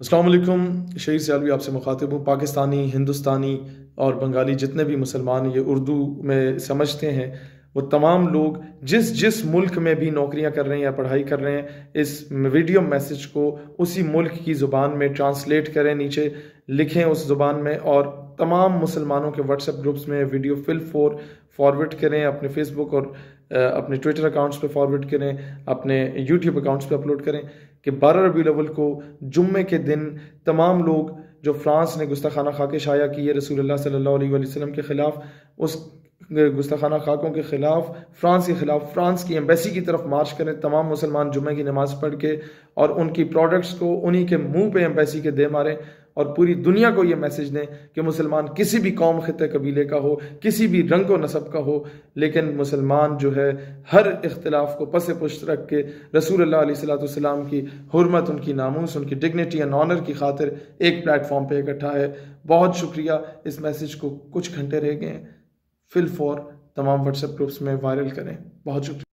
السلام علیکم، شہید سیالوی آپ سے مخاطب ہوں۔ پاکستانی، ہندوستانی اور بنگالی جتنے بھی مسلمان یہ اردو میں سمجھتے ہیں، وہ تمام لوگ جس ملک میں بھی نوکریاں کر رہے ہیں یا پڑھائی کر رہے ہیں، اس ویڈیو میسج کو اسی ملک کی زبان میں ٹرانسلیٹ کریں، نیچے لکھیں اس زبان میں، اور تمام مسلمانوں کے واٹس ایپ گروپس میں ویڈیو فارورڈ کریں، اپنے فیس بک اور اپنے ٹویٹر اکاؤنٹس پہ فارورڈ کریں، اپنے یوٹیوب اکاؤنٹس پہ اپلوڈ کریں کہ 12 ربیع الاول کو جمعے کے دن تمام لوگ جو فرانس نے گستاخانہ خاکیں شائع کی ہے رسول اللہ صلی اللہ علیہ وسلم کے خلاف، اس گستاخانہ خاکوں کے خلاف، فرانس کے خلاف، فرانس کی ایمبیسی کی طرف مارچ کریں۔ تمام مسلمان جمعے کی نماز پڑھ کے اور ان کی پروڈکٹس کو انہی کے منہ پہ ایمبیسی کے دے ماریں، اور پوری دنیا کو یہ میسج دیں کہ مسلمان کسی بھی قوم، خطے، قبیلے کا ہو، کسی بھی رنگ و نسب کا ہو، لیکن مسلمان جو ہے ہر اختلاف کو پس پشت رکھ کے رسول اللہ علیہ السلام کی حرمت، ان کی ناموس، ان کی ڈگنیٹی اینڈ آنر کی خاطر ایک پلیٹ فارم پہ اکٹھا ہے۔ بہت شکریہ۔ اس میسج کو کچھ گھنٹے رہ گئے ہیں، فی الفور تمام واٹس ایپ گروپس میں وائرل کریں۔ بہت شکریہ۔